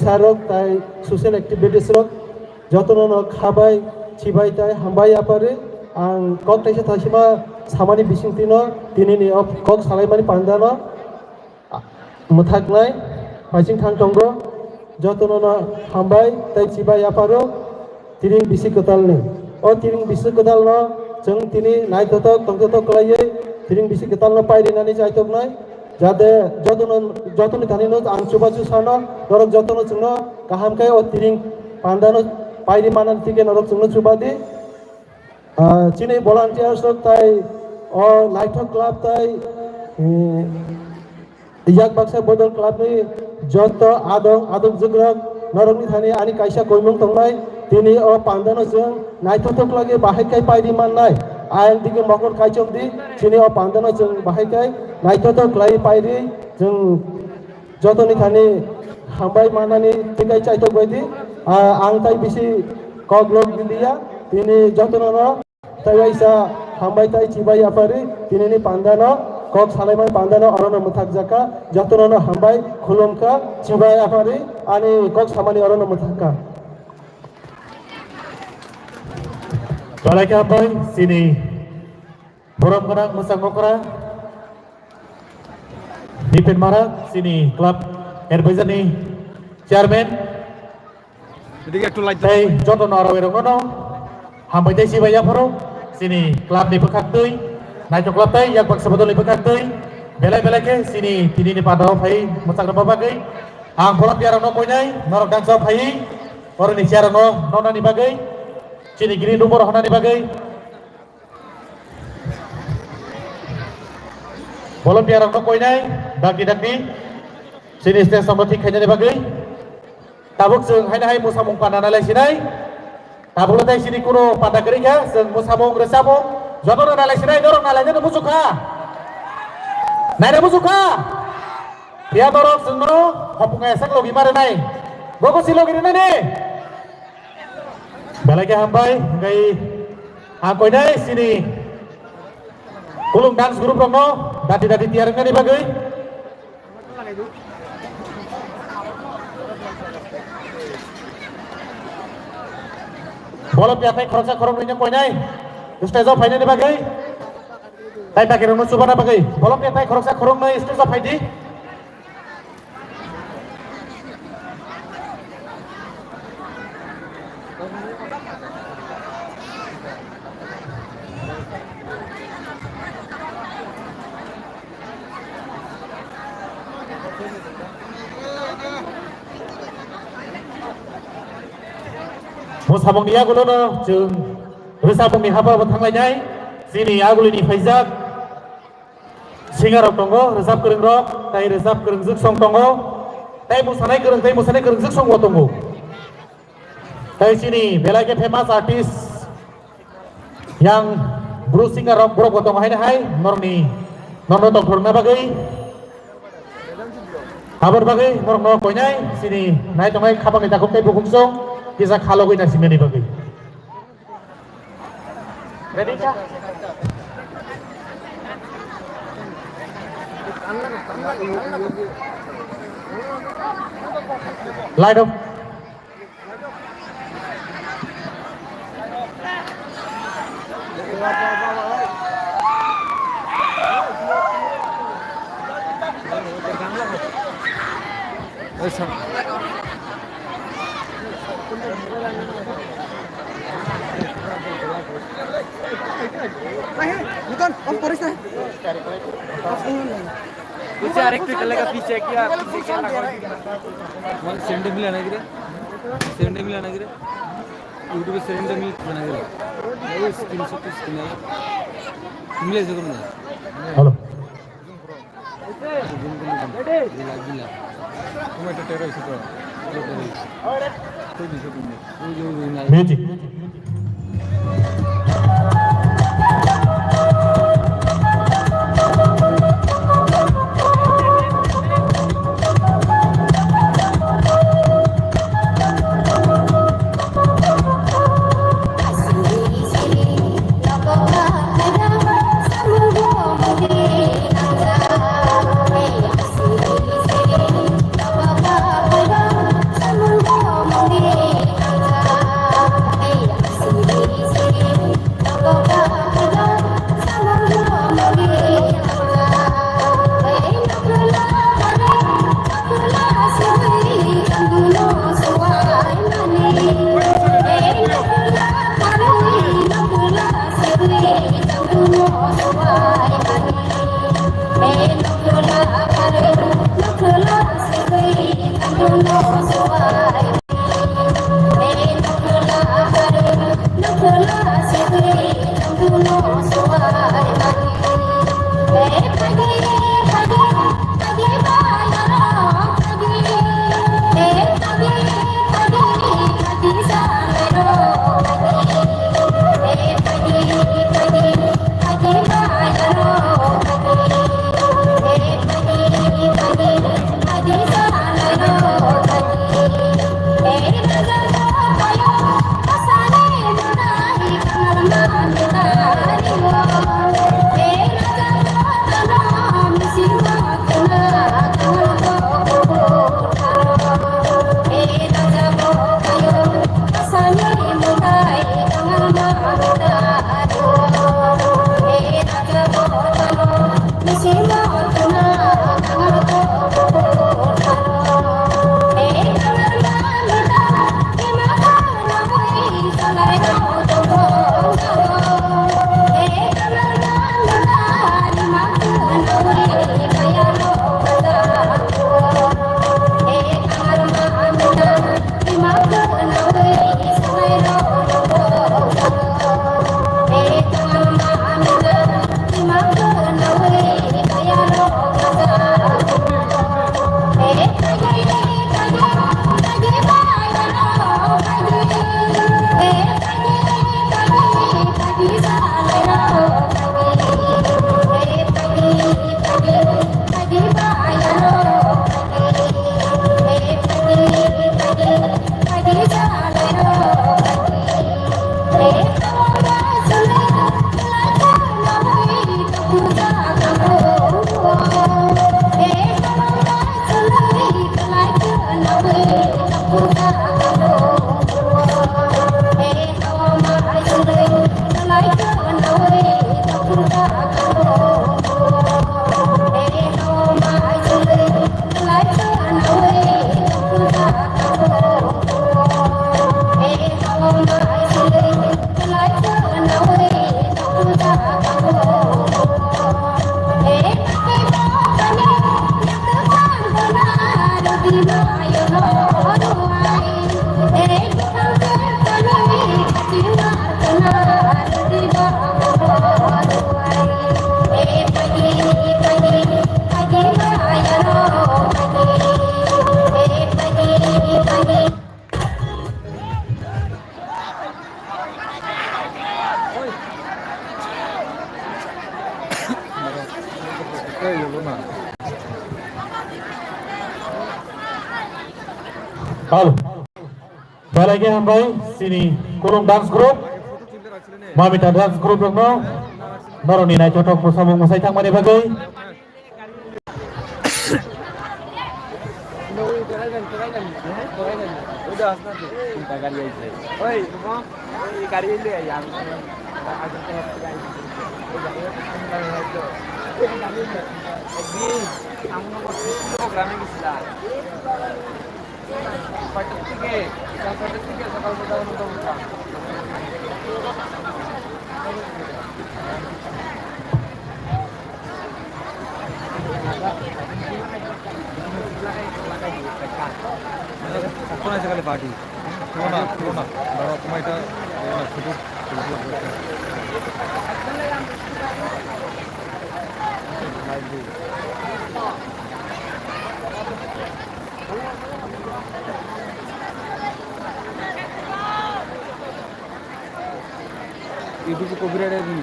sarok tai social activities rok jotono no khabai chibai tai hambai apare ang kok taisa thasima samani bisingtino tinini kok salaimani pandano muthaknai paising thangtongo jotono no hambai tai chibai aparo tiring bisi kotalni o tiring bisi kotalno जों तिनी नायथथक तंगथथक कलायै तिरिं बिसि केतालनो पाइरिनानै जायथकनाय जादे जतनो थानिनो आं चुबाचु सानो नरक जतनो जोंनो गाहामखाय ओ तिरिं पान्दानो पाइरि मानान तिके नरक जोंनो चुबादि चिनै भलान्टियार्स ताय ओ नायथक क्लाब ताय याक बाक्सा बदल क्लाबनि जत आदम जुग्रक नरकनि थानि आनि कायसा गयमुं तंनाय तिनी ओ पान्दानो जों नायथथक लागि बाहायखाय पाइरि माननाय आयन दिगे मकर कायचमदि चिनी ओ पान्दानो जों बाहायखाय नायथथक लागि पाइरि जों जतनि थानि हामबाय मानानि तिकाय चायथक बायदि आं ताय बिसि कग्लक गिलिया तिनी जतनो न तायसा हामबाय ताय चिबाय आफारि तिनिनि पान्दानो kok salaiman pandano orono muthak jaka jotono no hambai khulumka chibai afari ani kok samani orono muthakka Balai boy sini borom kerang musang mokra Dipin Mara sini klub advisor ni chairman jadi ekটু light tay jotono oro werongono hambai tay chibai afaro sini klub ni pekat teuy naik klub tay yang baksa betul ibakat teuy belai-belai ke sini tini ni padao phai musang raba bagai ang bolam biar no koinai norok dangsa phai oro ni chair no nona ni bagai sini gini number hona ni bagai bolam biar no koinai dagdi sini stage nomor 3 khanya ni bagai tabuk seung hai musamung panana lai sinai tabuk tay sini kuno pada kerja seung musamung resamo jotono nalai sinai dorong nalainya no musuka nai no musuka dia dorong sengro hopunga esak logi mare nai gogo silo gini nai balai ke hambai ngai angkoi nai sini kulung dance group rono dati tiarengna ni bagai bola piatai khorsa khorong nya koi nai stage of final ni bagai tai bakir no subana bagai bola piatai khorsa khorong nai stage of final Musabong dia gulo no jeng resabong ni haba batang lainai sini aguli ni faizak singarok tongo resab kereng rok tai resab kereng juk song tongo tai musanai kereng juk song tongo tai sini belai ke famous artist yang bro singer rock bro tongo hai norno doktor na bagai kabar bagai norno koinai sini nai tongai khabang ni takum tai bukung song kisah kalau gue nasi meni bagi. Ready kah? Light up. bukan om polis na पीछे आरेक्ट चलेगा पीछे क्या लगा मन सेंडे मिल आना गिरे YouTube Sende मिल बना गिरे ये स्क्रीनशॉट स्क्रीन है मिले जगह में hello gila cuma terus itu music Halo. Balik lagi hambai sini kurung dance group. Mamita dance group dong no. Naroni na cotok bersama musai tang mani bagai. Udah nanti kita kali aja. Oi, semua kali ini ya yang ada kamu nomor programnya bisa. Pakai tiket, sampai tiket sekali kita nonton. কোন জায়গায় party কোনা বাবা তোমার এটা শুধু ইউটিউবে copyright আছে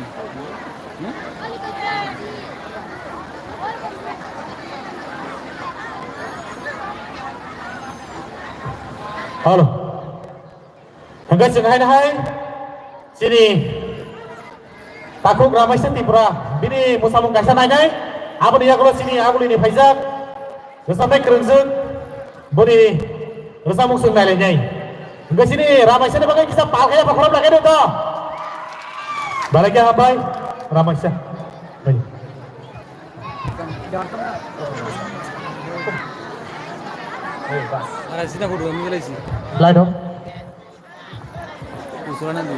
Halo. Hanggang hai sini takuk ramai setipura. Bini musamung kaisan hai. Abu dia kalau sini aku ini Faizak. Sampai kerengsen. Bodi musamung sungai lainnya. Hanggang sini ramai setip bagai kisah palkaya pak kolam lagi dong. Baliknya hambai ramai set. Baik. Ada sini aku dua minggu lagi. Lain dong. Usulan nanti.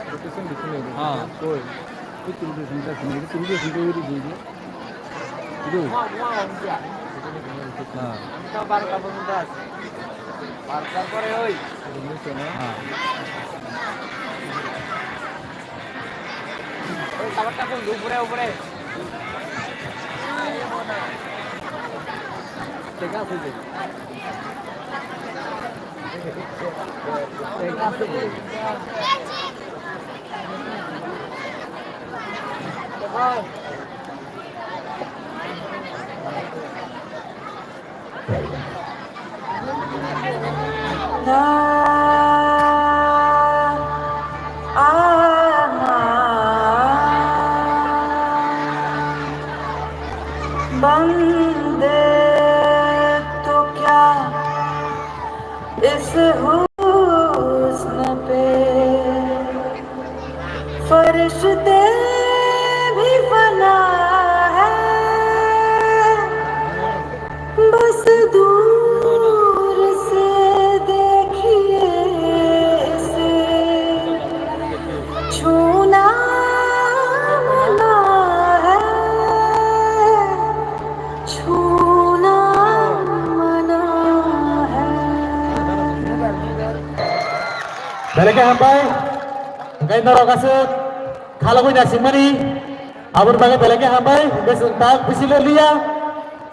Location हाँ कोई तुरु संख्या सुनी तुरु संख्या ये दीजिए itu हाँ kita baru kapan mundas baru करे oi हाँ oi kapan kapan ऊपरे ऊपरे देखा सुझे देखा सुझे बंदे तो क्या इस हुस्न पे फरिश्ते भी फना है बस दूर से देखिए इसे छूना मना है छूना मना है Balik hambay, ngay naro kasut, kalau gue nasi mani, abur banget balik hambay, besentak bisilo liya,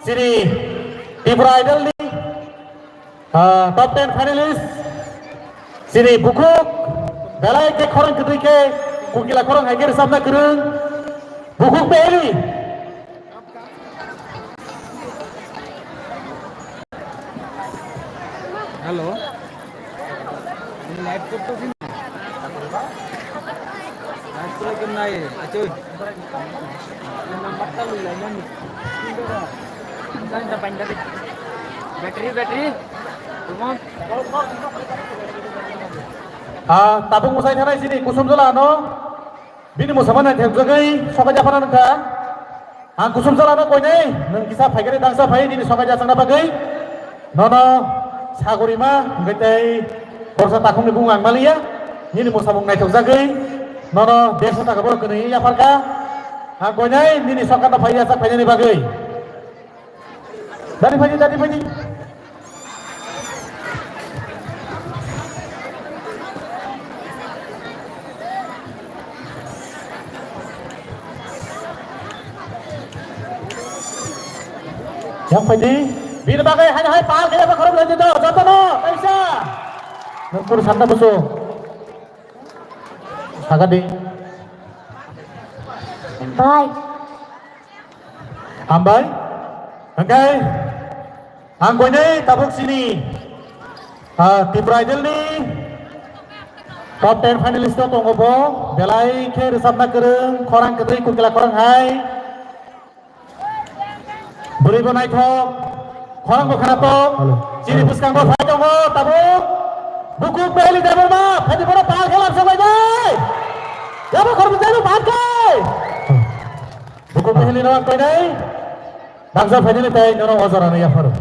sini tim Idol nih, top 10 finalist, sini bukuk, balai ke korang kedui ke, kukila korang hanger samna kerung, bukuk beli. Hello live करतो की live करतो नाही अच्छा number चालू आहे ना सांगता पाहिजे बॅटरी बॅटरी तुम्हाला Tabung musai nyarai sini, kusum jala no, bini musaman yang terjagai, soka jafanan ka, kusum jala no koi nei, neng kisah pagari dangsa pai ini soka jasang na bagai, nono sagurima, ngetai korsa takung ni bungang malia, ini musabung nai terjagai, nono desa tak kabur kene ya farka, koi nei, ini soka na pai jasak pai ni bagai, dari pai. Yang pasti, bila bagai hanya hai pal kaya apa korang lanjut dah, jatuh no, tak bisa. Nangkur santa beso, agak di. Bye. Ambai, angkai, angkoi ni tabuk sini. Tim Idol ni, top 10 finalist tu tunggu bo, belai ke resap nak kereng, korang ketri kukila korang hai. Beri bonai thok, korang bukan apa, sini puskang bo fai tunggu tabuk, buku beli dabel ma, fai di mana pal kelap sampai dai, japa korang berjaya pakai, buku beli nawak koi dai, bangsa fai ni tay nyono wazaran ya faru,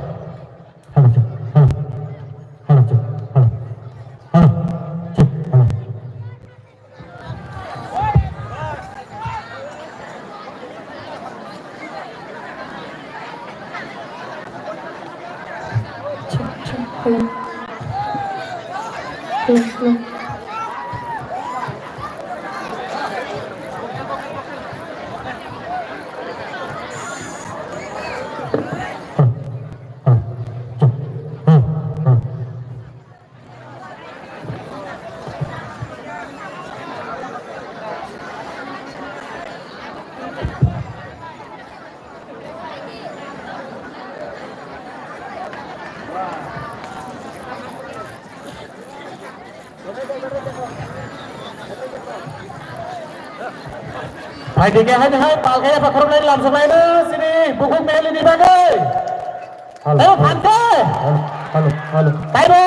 Hai tiga hanya hai pal kaya apa korang lain langsung lain sini buku beli di bagai. Halo pantai. Halo. Tayo.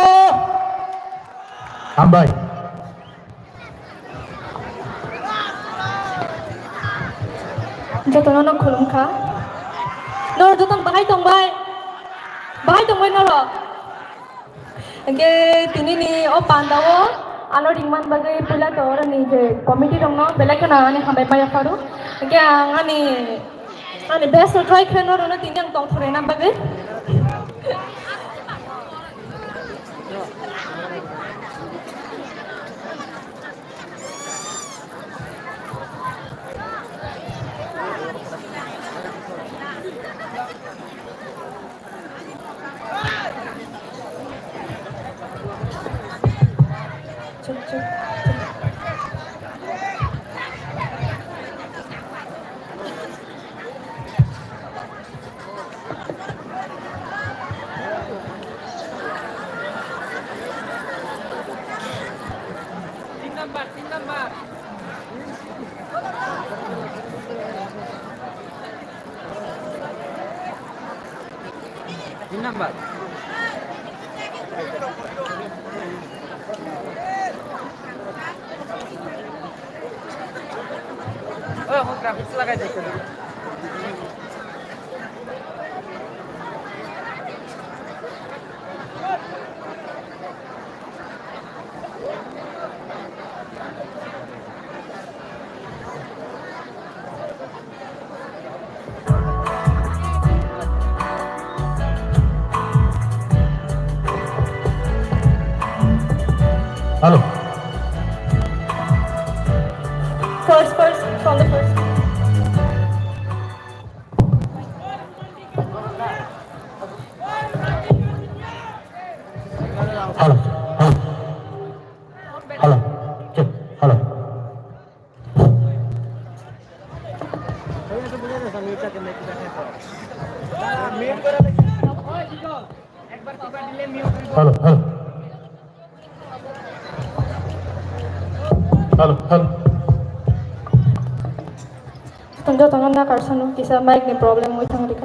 Ambai. Jatuh nono kulum ka. Nor jatuh bahai tong bay noro. Age tini ni o pandawo ano ringman bagai pula to orang ni je committee dong no belak na ani hambai maya faru ke ani best try kren orang na tinyang tong thore na bagai Tin number. Oh, mau grafis lagai দেখতে দিই Halo. first from the first Halo. Halo. Cek. Halo. Halo. Halo. Halo. Halo. tunggu tangan na karsano kisa mic ni problem mo isang rika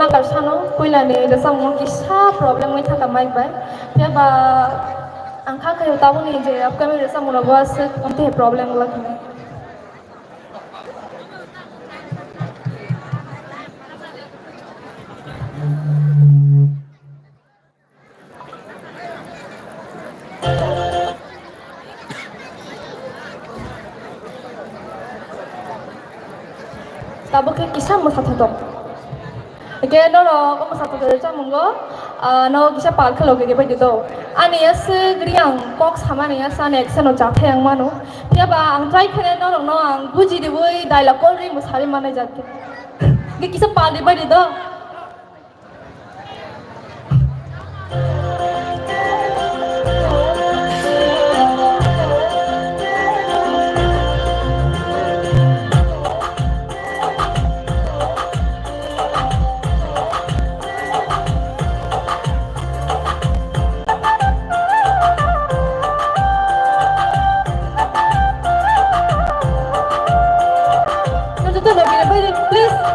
na karsano kuila ni dasang mo kisa problem mo itha kamay bay kaya ba ang kakayo tabo ni je upcoming dasang mo na buwas unti problem mo lang tabo ke kisa mo sa thotong Again, no, kamu satu dari macam munggo, no kisah palka loge ke baju tu. Ani as griang kok sama ni as ane action o jathe yang mano. Dia ba ang try kene no ang buji di boy dialog call ring musari mana jathe. Ke kisah pal di baju tu. Please.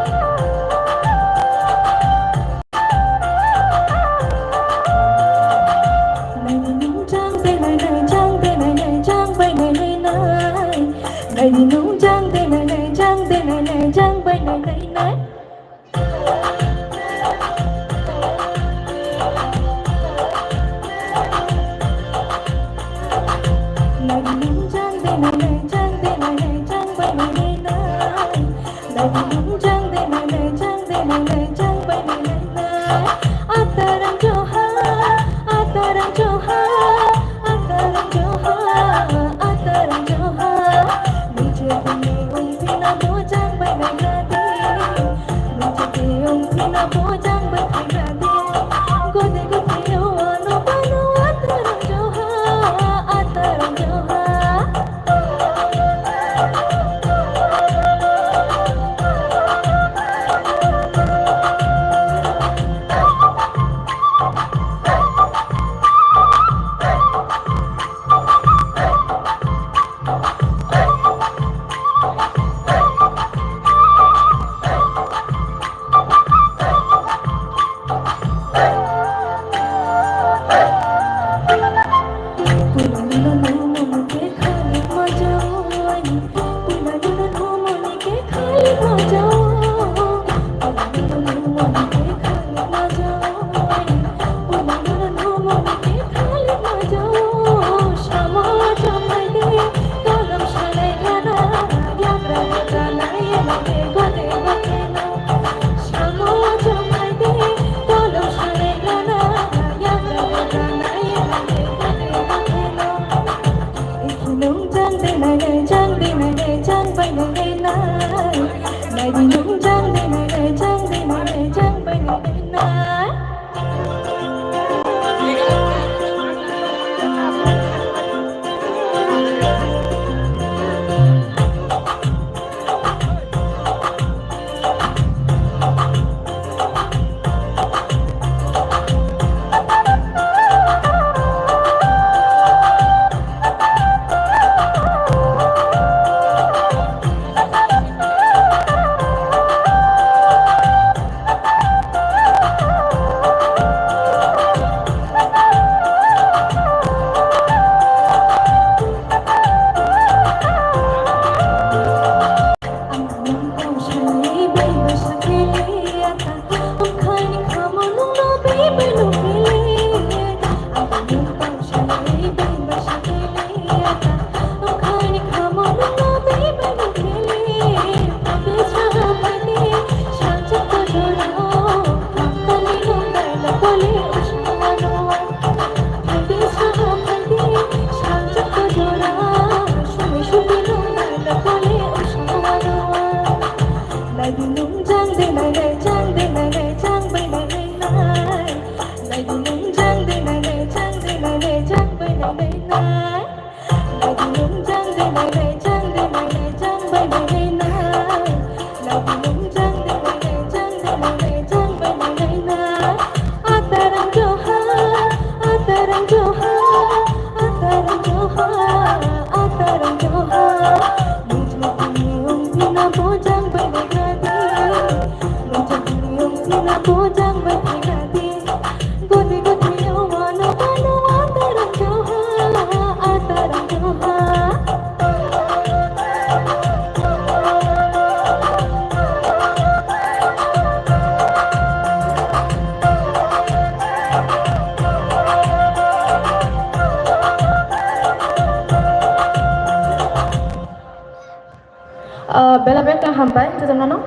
Bela bela hampai tu teman no.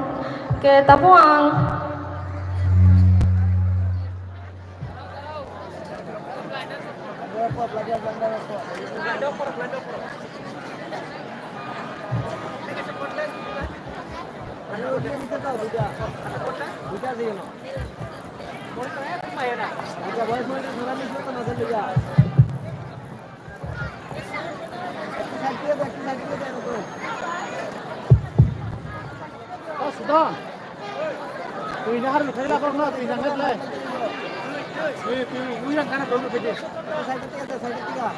Ke tapu ang Sudah. Tu ini harus kerja kau nak tu ini jangan leh. Tu yang kana kau nak kerja. Saya ketiga.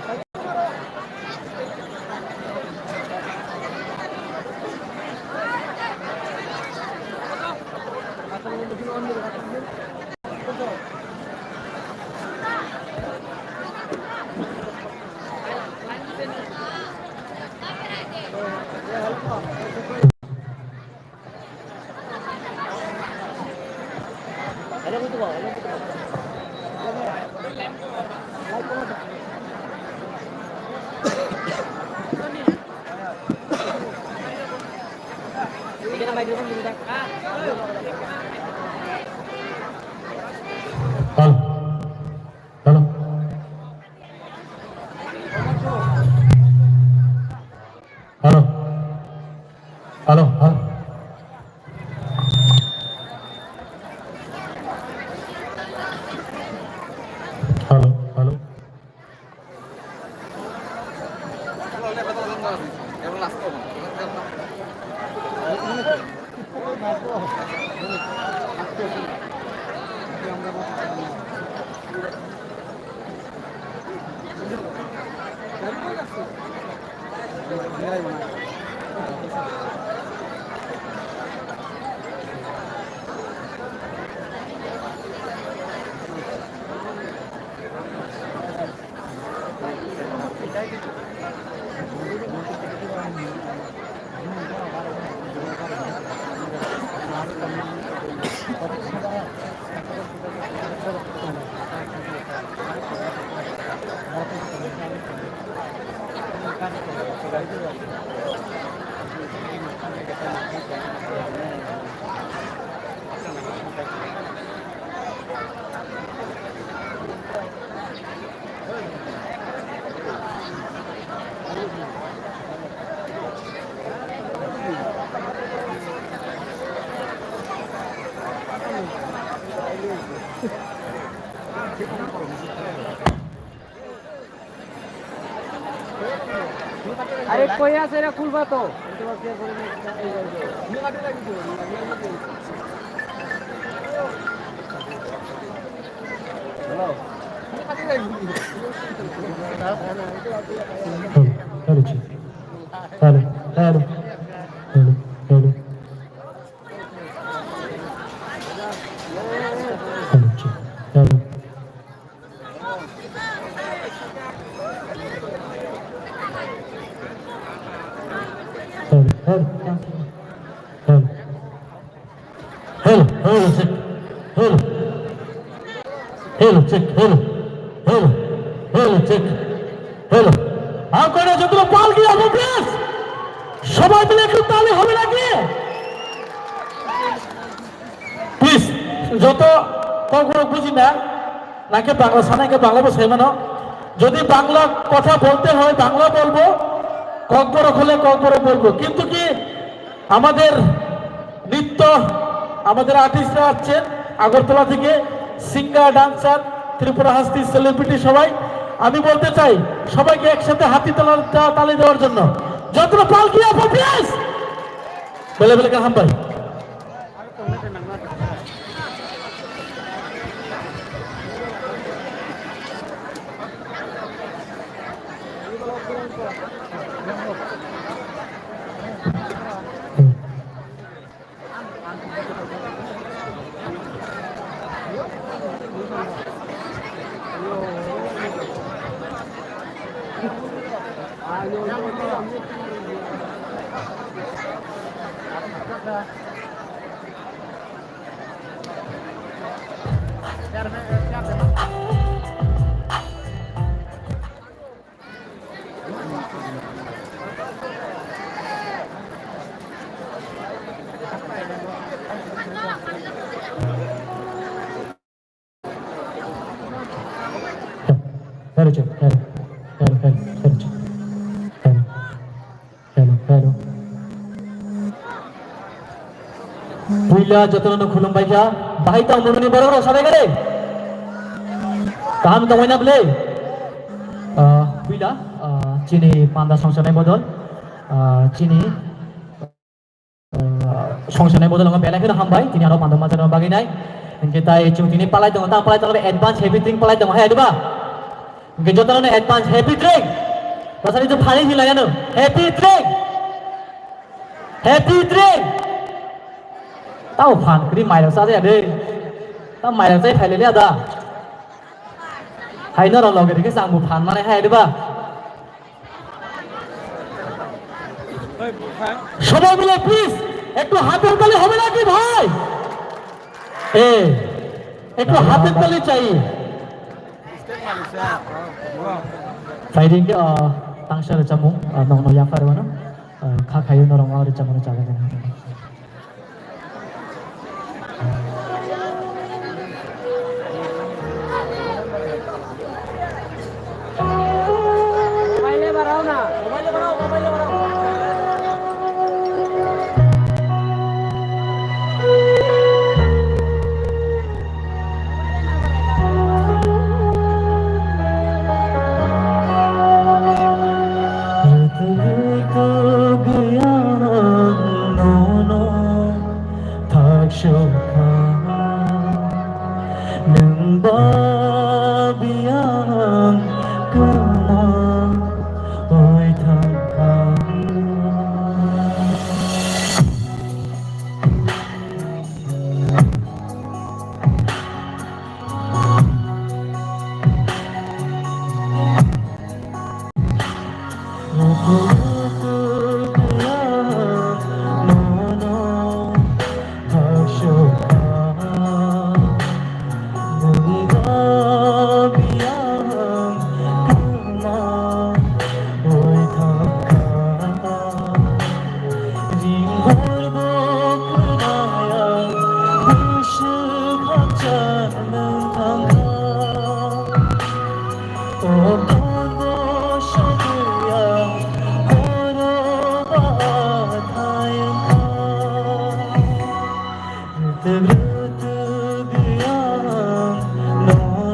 Halo. আরে কই আছে রে খুলবা তো Hello, chief. Hello, hello, hello, hello. Hello, chief. Hello. Hello, hello, hello. Hello, hello, check. Hello. Hello, check. Hello. Hello. Hello, check. Hello. আপনারা যতগুলো পাল দিয়ে হবে please সবাই মিলে একটু তালি হবে নাকি প্লিজ যত কখনো বুঝি না নাকি বাংলা সানাকে বাংলা বসে মানো যদি বাংলা কথা বলতে হয় বাংলা বলবো ককবর হলে ককবর বলবো কিন্তু কি আমাদের নৃত্য আমাদের আর্টিস্টরা আছেন আগরতলা থেকে সিঙ্গার ডান্সার ত্রিপুরা হাস্তি সেলিব্রিটি সবাই আমি বলতে চাই সবাইকে একসাথে হাতি তালি দেওয়ার জন্য যতটা পালকি আপো প্লিজ বেলে বেলে কাহাম ভাই Hello, check. Hello, hello, hello, hello, check. Hello, hello, hello. Puila jatuh khulum baiknya, bahai tahu mungkin baru orang sampai kali. Kaham tahu mana beli? Puila, cini panda songsanai bodol, cini songsanai bodol orang belakang itu hambai, cini ada panda macam orang bagai naik. Kita itu cini palai tengah, tak palai tengah advance heavy drink palai tengah, hai ada ba? যতক্ষণ advance happy drink তাছাড়া তো funny ছিল জানো happy drink তাও fun করি মাইরাও সাথে আরে তা মাইরাও চাই ফাইলে আদা হাইনা রং লগে দেখে সামু ফান মানে হাই দেবা সবাই মিলে প্লিজ একটু হাতের তালি হবে নাকি ভাই একটু হাতের তালি চাই Fighting ke tangsa ada camung, nong yang faru mana, kayu norong ada camung jaga kan. মোবাইলে বাড়াও না মোবাইলে বাড়াও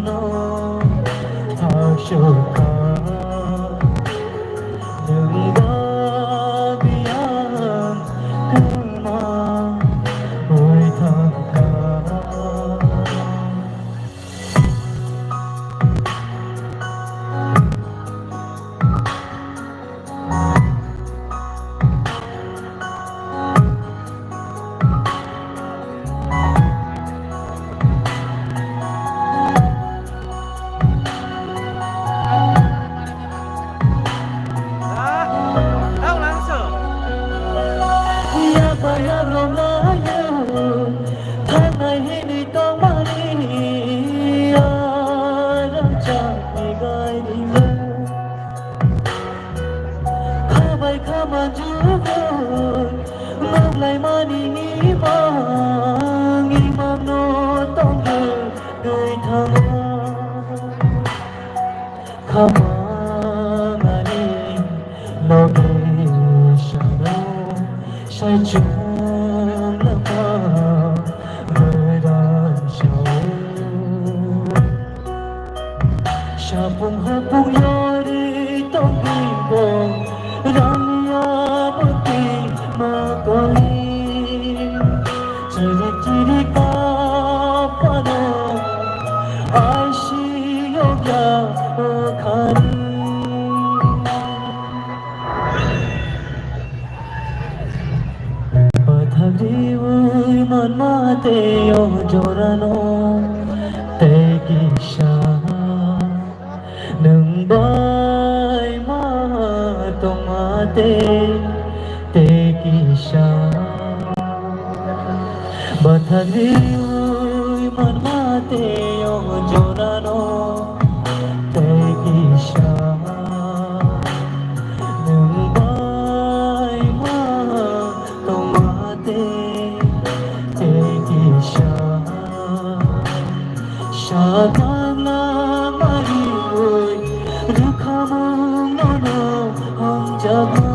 no थांनाय हिनि तमानि राजानि गायनिमो खाबाय खामाजुबोय मोग्लाय मानिनि मां इमानो तंगो गैथामा खामानि लोगेशनो सायchung lama berasau Syapung hapung yari tongbibong Rangya muti makali Ciri-ciri kapano Aishi yoga okari Bathagriwuy manmate yo jorano Tekisha Nungbai ma tomate Tekisha Bathagriwuy manmate yo jorano Tekisha Nungbai ma tomate Tekisha Shadana mariwoy Rukhamung nono hamjaba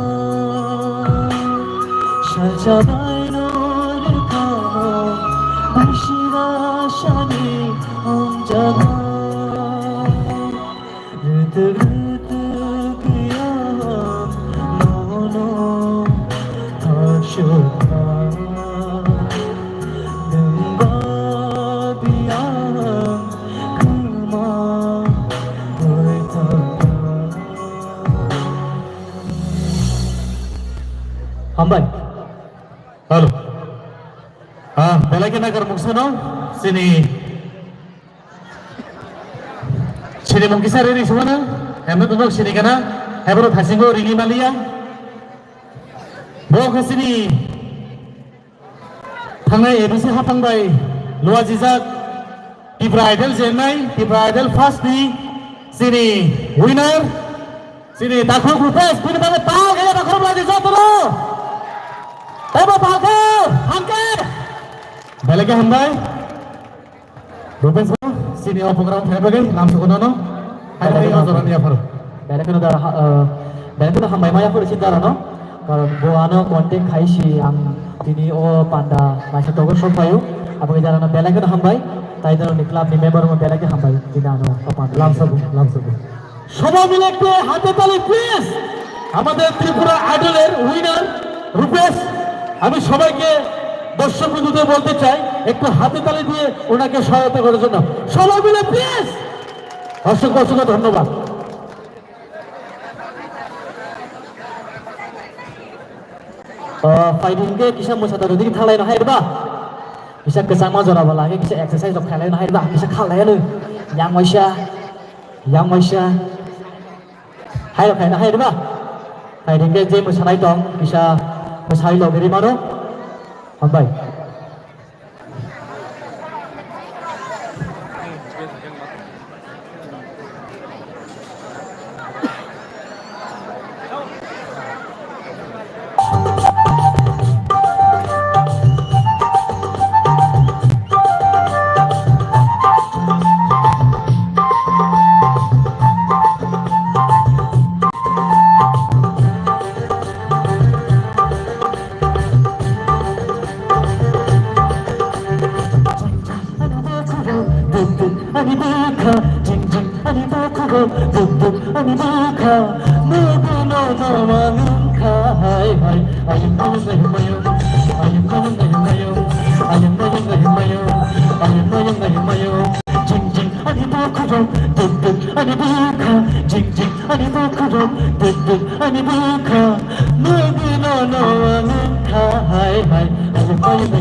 Shajabay no rukhamung Bashira shani hamjaba Rıtık kıyam nono taşıkha Nungba biyam kırma Hambai Halo. Belagi nagar muksono sini mungkisar ini semua Hemmet untuk sini kana Hebro thasingo ringi malia Bo sini Thangai ABC hapangbai Luar jizak Tibra Idol Chennai Tibra Idol first di sini winner sini Takhro Grupes punya banget pal kaya Takhro lagi satu lo Tebo palke hangke Belagi hambai Grupes sini program Hebro langsung kono Hai ozoran dia faru Dari hambai maya pun cinta no kalau buana konten kaisi yang ini panda masih togo sopayu apa kita na belagi hambai তাই ধরনের club নি member মধ্যে লাগে হামবাই দিনানো পাপান লামসাবু সবাই মিলে একটু হাতে তালি প্লিজ আমাদের ত্রিপুরা আইডলের উইনার রূপেশ আমি সবাইকে দর্শক বন্ধুদের বলতে চাই একটু হাতে তালি দিয়ে ওনাকে সহায়তা করার জন্য সবাই মিলে প্লিজ অসংখ্য ধন্যবাদ ফাইটিংকে কিসা মোসাদার দিকে থালাইনো হাইবা bisa kesang mau jorah lagi bisa exercise dok kalian hari bah bisa kalian lu yang Malaysia hai dok kalian hari bah hai dengan je musanai dong bisa musai lo dari mana hambai Ani baka, jing jing, ani baka, buk buk, ani baka, mugu no no mangka, hai hai, ayam mayung, ayam mayung, jing jing, ani baka, buk buk, ani baka, jing jing, ani baka, buk buk, ani baka, mugu no no mangka, hai hai, ayam mayung,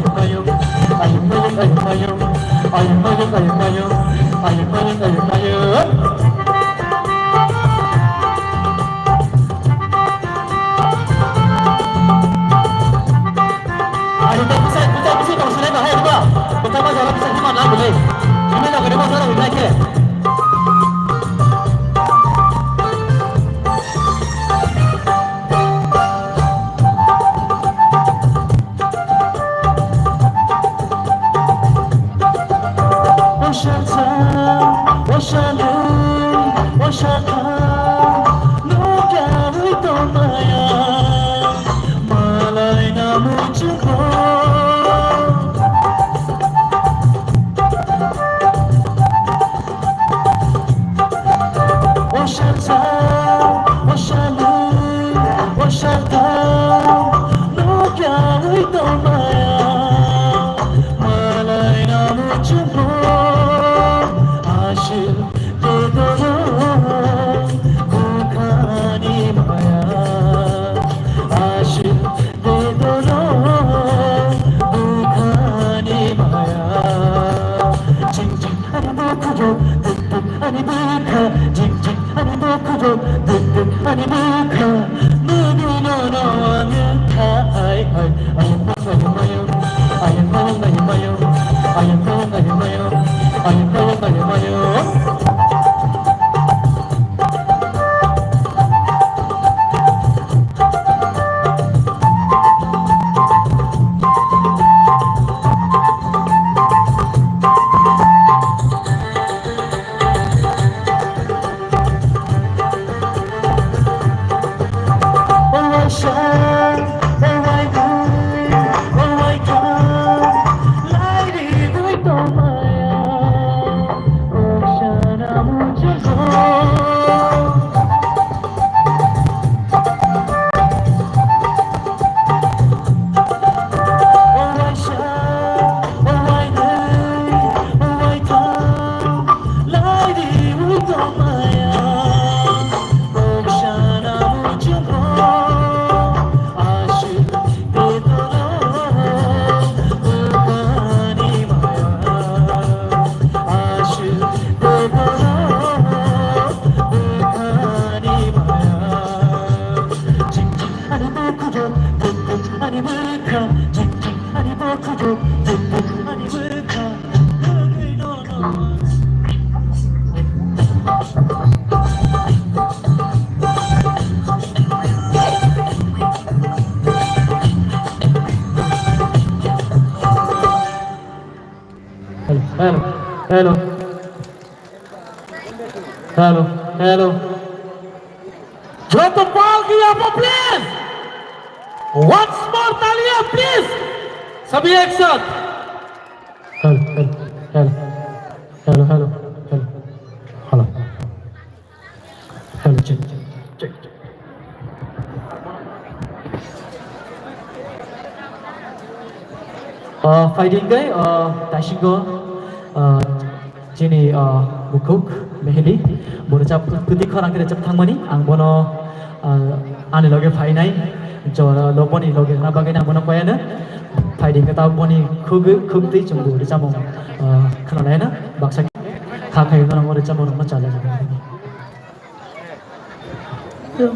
Ada tak bisa dong sini bahaya juga. 想唱，我想留，我想看，路该会多么样，马来那么之后。我想唱，我想留，我想看，路该会多么样，马来那么之后。아실 되도록 북한이 뭐야 아실 되도록 북한이 뭐야 징징 아니 북으로 득득 아니 북한 징징 아니 북으로 득득 아니 북한 누구 너너하면 하이 아연마요 아연마요 아연마요 아연마요 Hello. Hello. Hello. Drop the ball, Guillermo, please. Once more, Talia, please. Sabi action. Hello. Check. Fighting guy, Tashingo, Jenny, Mukuk, Meheli, Borachap, Putikor, and Tamani, and Bono, Analogue Fainai, Jora Loboni, Logan, Nabagana, Monopoyana, fighting at Boni, Cook, the Jumbo, the Jamon, Carolina, Baksak, Kakai, no more Jamon, Machala. Hello.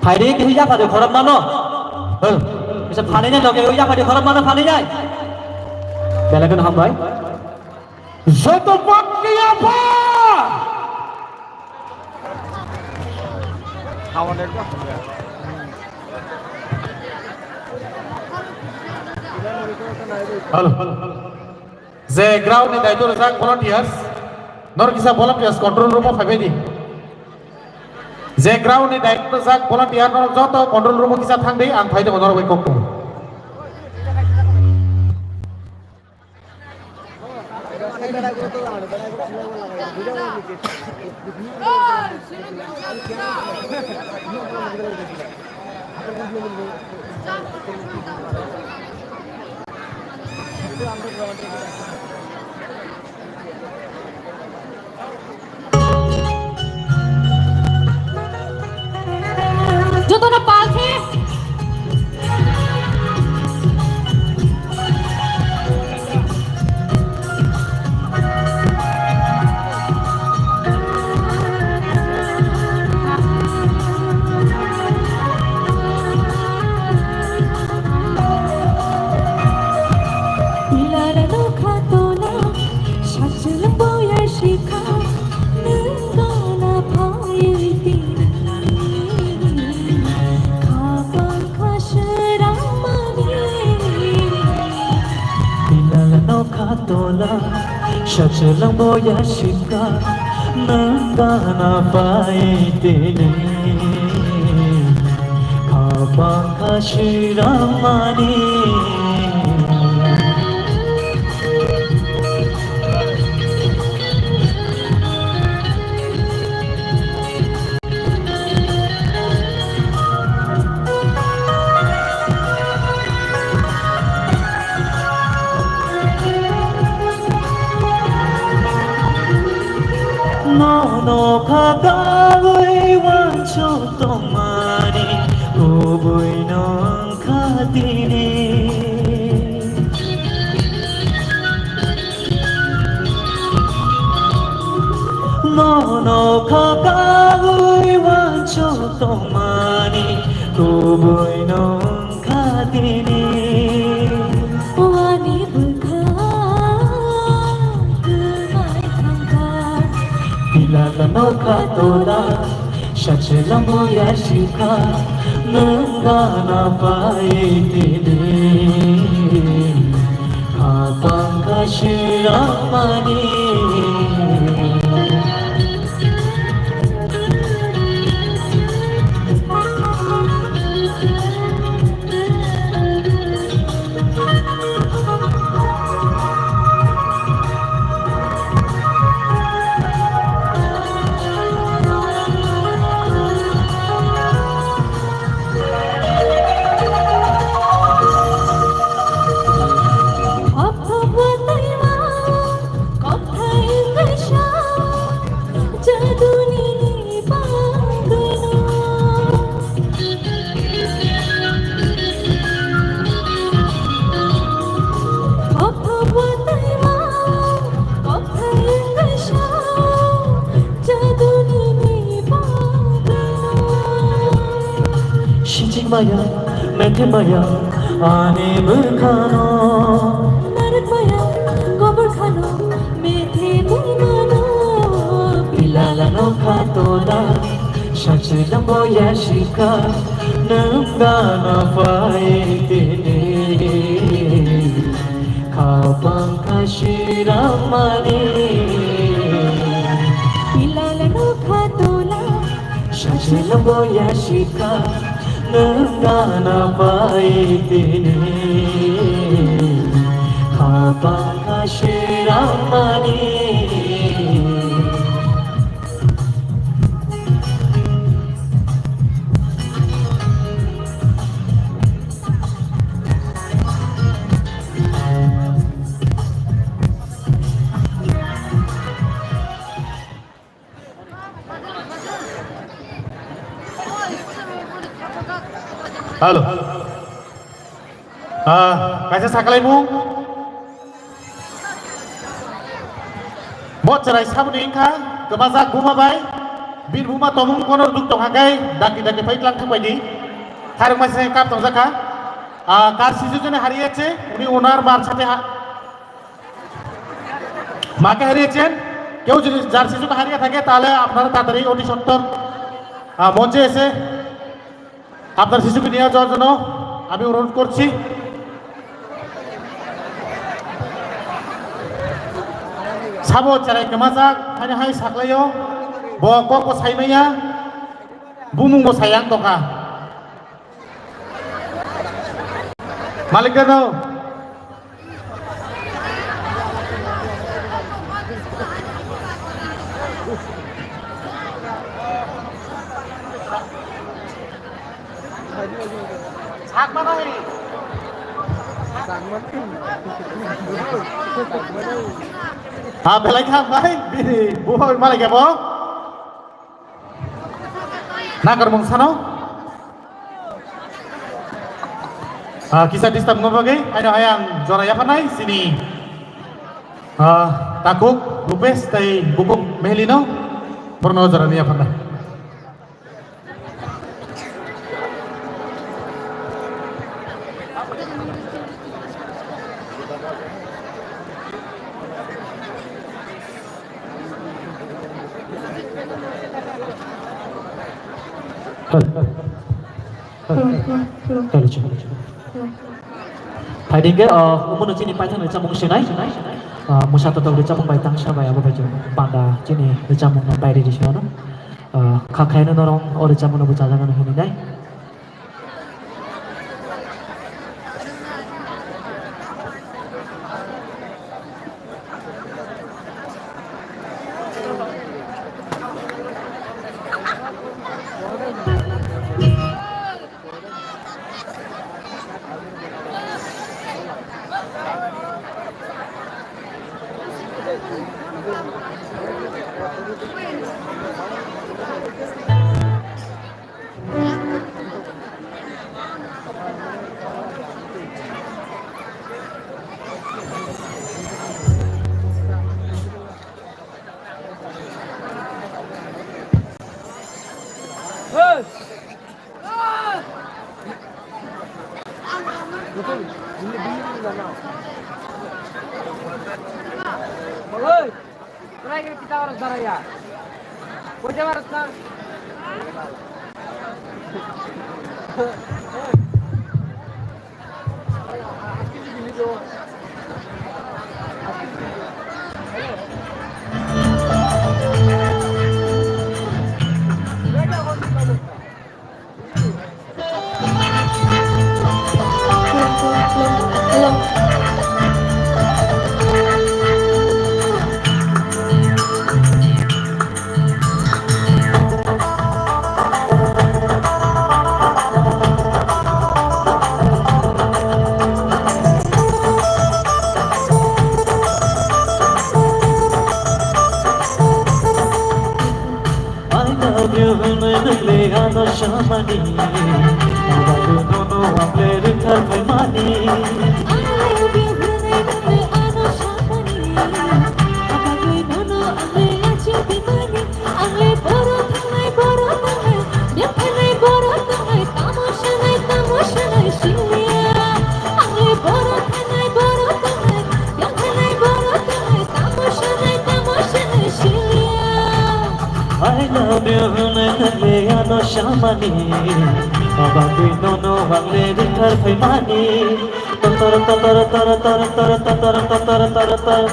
Faidi ke ya pada khorab mano. Bisa phaninya loke ya pada khorab mano phaninya. Belakan hambai. Joto bakti apa? Halo. Ze ground ni daito rezak volunteers. Nor kisa volunteers control room of Havedi. Ze ground ni daito rezak volunteer nor joto control room kisa thangdei ang phaide nor bai kokto. Joto na palke. Shachelang boya shika nangana paitene kabang kashiramani no kagawai wancho tomani ubui non kadini no kagawai wancho tomani ubui non kadini wani Ilala katola, shachelang boya shika, nangana paitene, kapang kashiramani. Maya, mete maya, ane berkano. Narik maya, kau berkano, mete mano. Ilala no katola, shachelang boya shika, nangana paitene, kapang kashiramani. Ilala no katola, shachelang boya shika. Nangana paitene kapang kashiramani Halo. Kaisa sakalaimu. Mot cerai sabun ingka, kemazak bumabai. Birbuma tomung kono duk tong hagai daki fight lang থাকবাই di harung masih kap tong jaka কার শিশুজনে হারিয়েছে উনি ওনার মার সাথে মাকে হারিয়েছেন কেউ যদি যার শিশুকে হারিয়ে থাকে তাহলে আপনারা তাড়াতাড়ি অতি সত্তর মঞ্চে এসে আপনার শিশুকে নিয়ে যাওয়ার জন্য আমি অনুরোধ করছি সাবো চারাই কেমাজাক হাই হাই সাকলাyo bokok ko saimaya bumung ko sayang toka Malik Dano Sak mana ini? Belai kam baik, bini, buah Malik ya boh? Nagar Mongsano kisah distam ngobagai ada ayang zona yapanai sini takuk lupes tai bubuk mehelino porno zona yapanai Fighting ke umur cini paitang le camung sinai musa total le camung baitang sabai abo baju panda cini le camung na bai di sana kakai na norong ore camung na buca jangan hini nai Oi, terakhir kita harus darah ya. Puja harus nang. Shamani, I don't know I'm playing her money. I love you, I know Shamani. I don't know I'm playing at your money. I borrow, you can borrow, Tamoshana, Shilia. I borrow, you can borrow, Tamoshana, Shilia. I love you, no shamani abagi nono wangle dikar faimani tar tar tar tar tar tar tar tar tar tar tar tar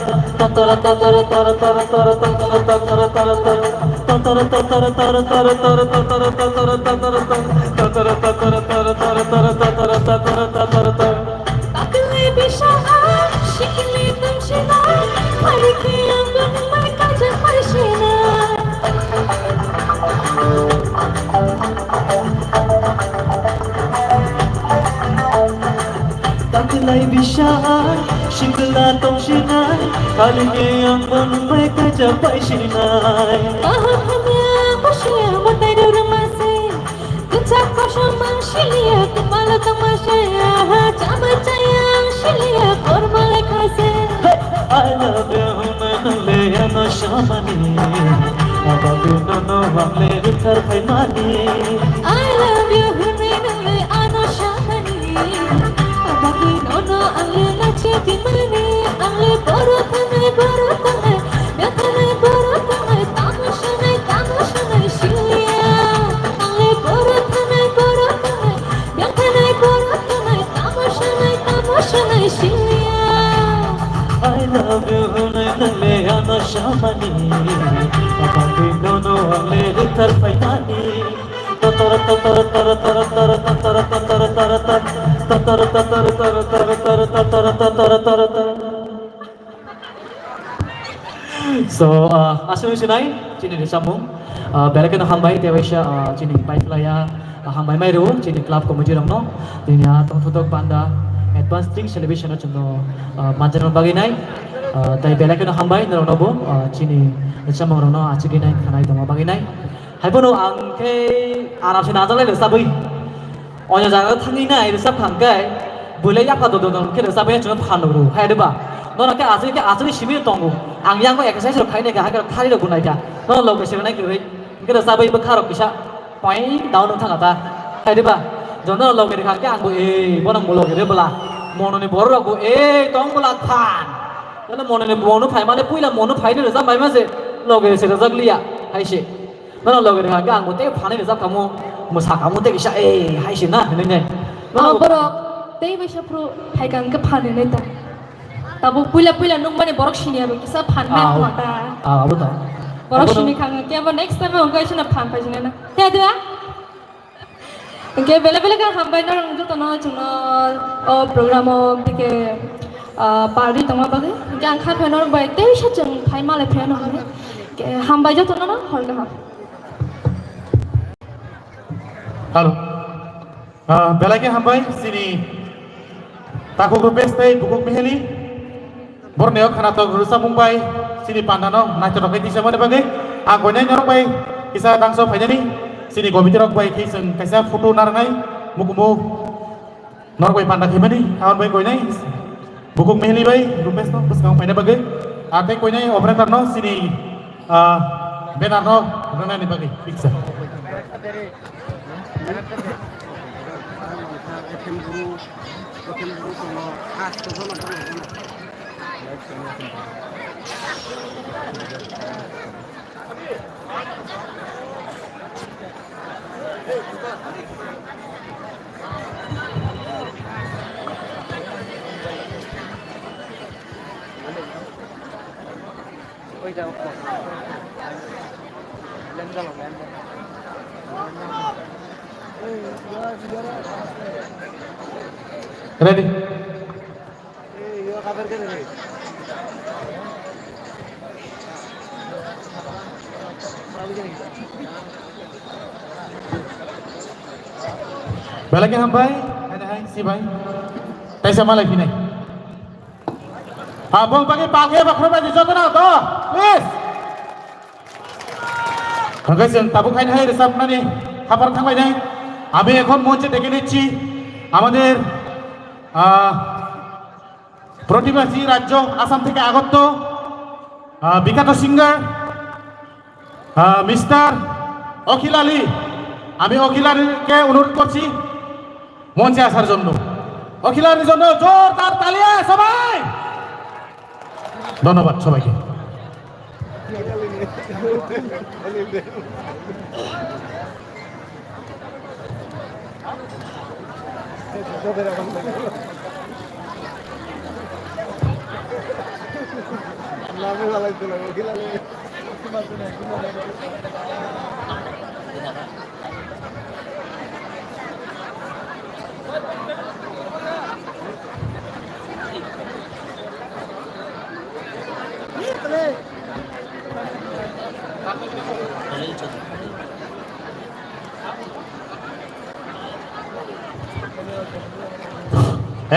Taklay bishaan, shikla tong shinay, kaligay ang banumay kajapay shinay. Paham hamya kushiya matay do ramase, kuchak koshomang shiliya kumala tamashaya, chamachayang shiliya kormalay khase. I love you, manale ano shamani, abagi no no आंले रुथार फाइमानी I love you hunay nale ano shakani Abagi nono angle nache dimani Angle boro tanay Yatanay boro tanay Tamashanay shiliya Angle boro tanay Yatanay boro tanay Tamashanay shiliya I love you hunay nale ano shamani Abagi nono angle ruthar faimani So, asal sinai, cini disambung. Belakan hambai tewesya cini paiplaya hambai mairu cini club komujirang no. Dinya tong panda advance thing celebration no cino manjaran baginai. Tai belakan hambai nero nobo cini disambung rono aciginai kanai tong baginai. Hai bono angke Arab sinazalai lesabui. Onya jaga thanginai lesab khangkai. Boleh apa dodon ke lesabnya cuma phanuru. Hai deba. Nona ke asli shimir tongu. Ang yang ko exercise ro khaine ka ha ka thari ro gunai ka. Nona location nai ke ke lesabai bekharo kisa. Point down thanga ta. Hai deba. Jono location ka ke ang bonang bolo ke bela. Mono ni bor ro ko tong bola phan. Nona mono ni mono phai mane puila mono phai ni lesab mai ma se location se jaglia. Hai she. Nona location ka ke ang te phane lesab kamu musa kamu te kisa hai she na ne. borok tei baisa pro haikan ke phane nei ta tabu puila nung bani borok shini aro kisa phan men mata Abu ta. borok shini khang ke aba next time ong kai shina phan paisina na te dua ke bele ka hambai na rong jo tono chuno o program o dike party tongma bage ke ang kha pheno bai tei sha chung phai male pheno ke hambai jo tono na hol ka Halo. Belagi hambai sini takut beste bukuk miheli. Borneo karena tahu rusa Mumbai sini pandano nah coba kita sama deh bagi. Aku nanya orang baik kisah tangso aja nih. Sini gua bicara baik kisah foto narangai mukumu nor baik pandak gimana nih kawan baik kau nih bukuk miheli baik rupes no terus kamu pindah bagi. Ate kau nih operator no sini benar no benar nih bagi bisa. Ready? Balagi hambai, ada hai si bhai. Taisa malai pinai. Abang pakai bakro baju jodoh na to, please. Guys, yang tabuk hai hai resap nani, kabar thangai nai. আমি এখন মঞ্চে ডেকে নিচ্ছি আমাদের প্রতিবাসী রাজ্য আসাম থেকে আগত বিখ্যাত সিঙ্গার মিস্টার অখিল আলী। আমি অখিল আলীকে অনুরোধ করছি মঞ্চে আসার জন্য। অখিল আলীর জন্য জোরদার তালি সবাই। ধন্যবাদ সবাইকে।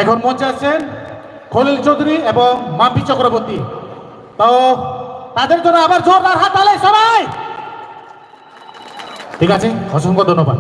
এখন মঞ্চে আছেন খলিল চৌধুরী এবং মাম্পি চক্রবর্তী। তো তাদের জন্য আবার জোরদার হাত তালি সবাই। ঠিক আছে, অসংখ্য ধন্যবাদ।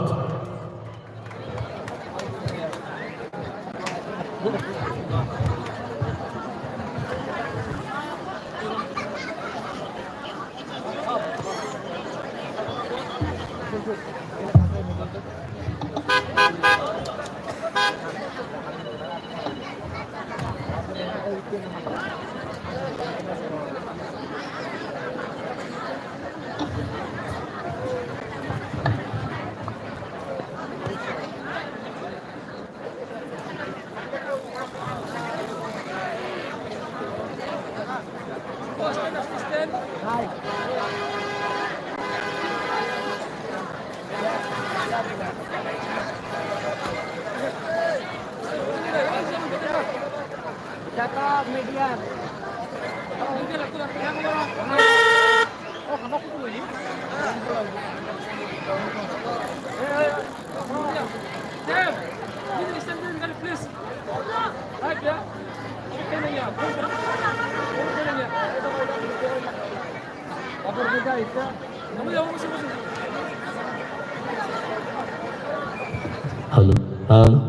Hello, hello,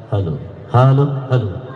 hello, hello, hello.